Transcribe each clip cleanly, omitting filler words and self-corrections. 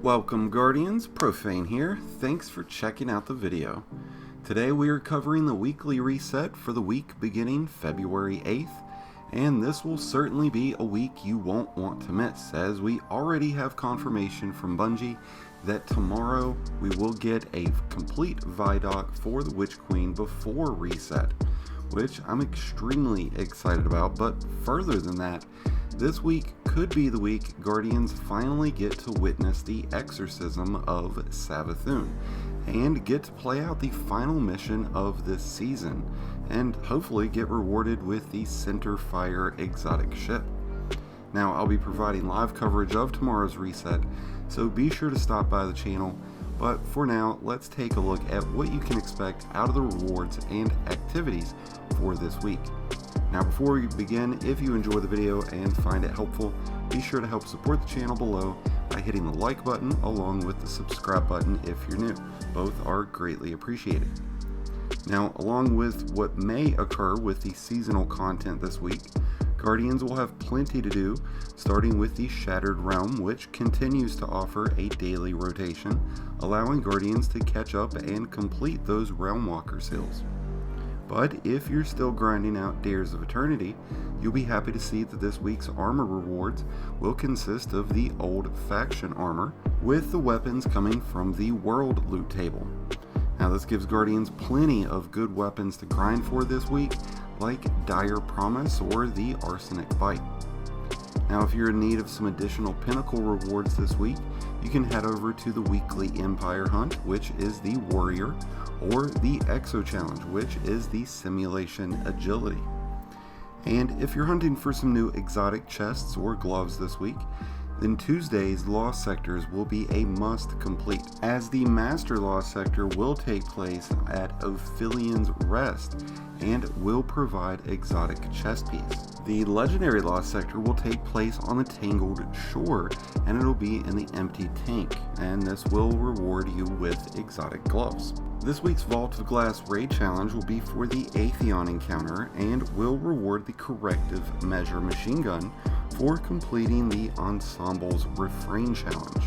Welcome Guardians, Profane here. Thanks for checking out the video. Today we are covering the weekly reset for the week beginning February 8th, and this will certainly be a week you won't want to miss, as we already have confirmation from Bungie that tomorrow we will get a complete Vidoc for the Witch Queen before reset, which I'm extremely excited about. But further than that, this week could be the week Guardians finally get to witness the exorcism of Savathun and get to play out the final mission of this season and hopefully get rewarded with the Centerfire exotic ship. Now, I'll be providing live coverage of tomorrow's reset, so be sure to stop by the channel. But for now, let's take a look at what you can expect out of the rewards and activities for this week. Now, before we begin, if you enjoy the video and find it helpful, be sure to help support the channel below by hitting the like button along with the subscribe button if you're new. Both are greatly appreciated. Now, along with what may occur with the seasonal content this week, Guardians will have plenty to do, starting with the Shattered Realm, which continues to offer a daily rotation, allowing Guardians to catch up and complete those Realm Walker seals. But if you're still grinding out Dares of Eternity, you'll be happy to see that this week's armor rewards will consist of the old faction armor, with the weapons coming from the world loot table. Now, this gives Guardians plenty of good weapons to grind for this week, like Dire Promise or the Arsenic Bite. Now, if you're in need of some additional pinnacle rewards this week, you can head over to the weekly Empire Hunt, which is the Warrior, or the Exo Challenge, which is the Simulation Agility. And if you're hunting for some new exotic chests or gloves this week, then Tuesday's Lost Sectors will be a must complete, as the Master Lost Sector will take place at Ophelian's Rest and will provide exotic chest piece. The Legendary Lost Sector will take place on the Tangled Shore, and it'll be in the Empty Tank, and this will reward you with exotic gloves. This week's Vault of Glass Raid Challenge will be for the Atheon encounter and will reward the Corrective Measure machine gun for completing the Ensemble's Refrain Challenge.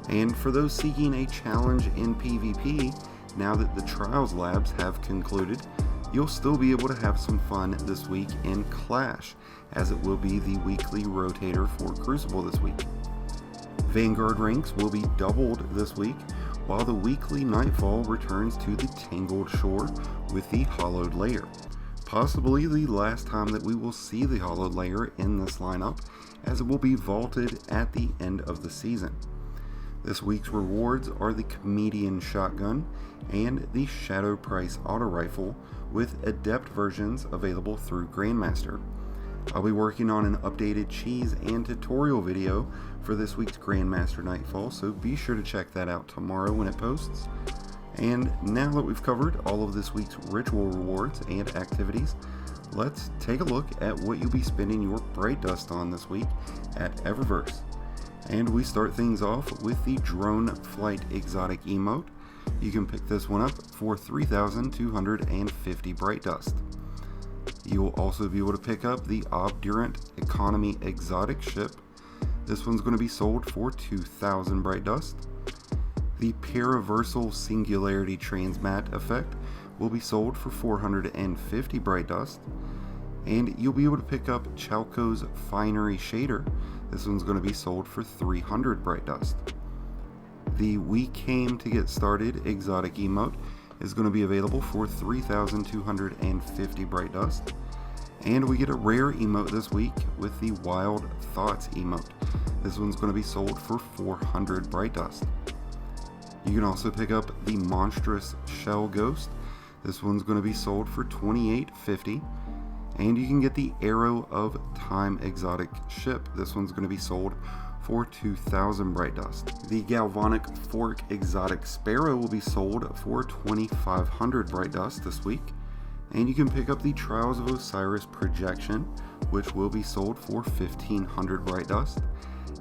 And for those seeking a challenge in PvP, now that the Trials Labs have concluded, you'll still be able to have some fun this week in Clash, as it will be the weekly rotator for Crucible this week. Vanguard ranks will be doubled this week, while the weekly Nightfall returns to the Tangled Shore with the Hollowed Layer. Possibly the last time that we will see the Hollowed Layer in this lineup, as it will be vaulted at the end of the season. This week's rewards are the Comedian Shotgun and the Shadow Price Auto Rifle, with Adept versions available through Grandmaster. I'll be working on an updated cheese and tutorial video for this week's Grandmaster Nightfall, so be sure to check that out tomorrow when it posts. And now that we've covered all of this week's ritual rewards and activities, let's take a look at what you'll be spending your Bright Dust on this week at Eververse. And we start things off with the Drone Flight Exotic emote. You can pick this one up for 3,250 Bright Dust. You will also be able to pick up the Obdurant Economy Exotic Ship. This one's going to be sold for 2,000 Bright Dust. The Paraversal Singularity Transmat effect will be sold for 450 Bright Dust. And you'll be able to pick up Chalco's Finery Shader. This one's going to be sold for 300 Bright Dust. The We Came to Get Started exotic emote is going to be available for 3,250 Bright Dust. And we get a rare emote this week with the Wild Thoughts emote. This one's going to be sold for 400 Bright Dust. You can also pick up the Monstrous Shell Ghost. This one's going to be sold for 2,850. And you can get the Arrow of Time exotic ship. This one's going to be sold for 2,000 Bright Dust. The Galvanic Fork exotic Sparrow will be sold for 2,500 Bright Dust this week. And you can pick up the Trials of Osiris Projection, which will be sold for 1,500 Bright Dust.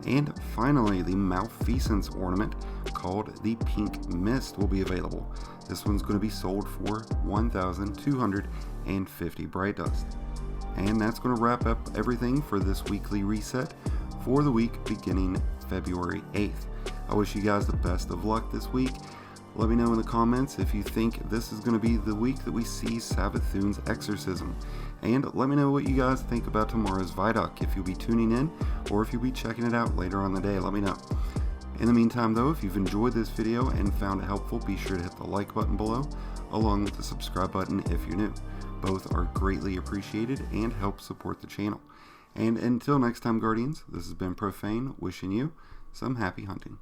And finally, the Malfeasance ornament called the Pink Mist will be available. This one's going to be sold for 1,250 Bright Dust. And that's going to wrap up everything for this weekly reset for the week beginning February 8th. I wish you guys the best of luck this week. Let me know in the comments if you think this is going to be the week that we see Savathun's exorcism. And let me know what you guys think about tomorrow's Vidoc, if you'll be tuning in or if you'll be checking it out later on the day. Let me know. In the meantime though, if you've enjoyed this video and found it helpful, be sure to hit the like button below, along with the subscribe button if you're new. Both are greatly appreciated and help support the channel. And until next time, Guardians, this has been Profane, wishing you some happy hunting.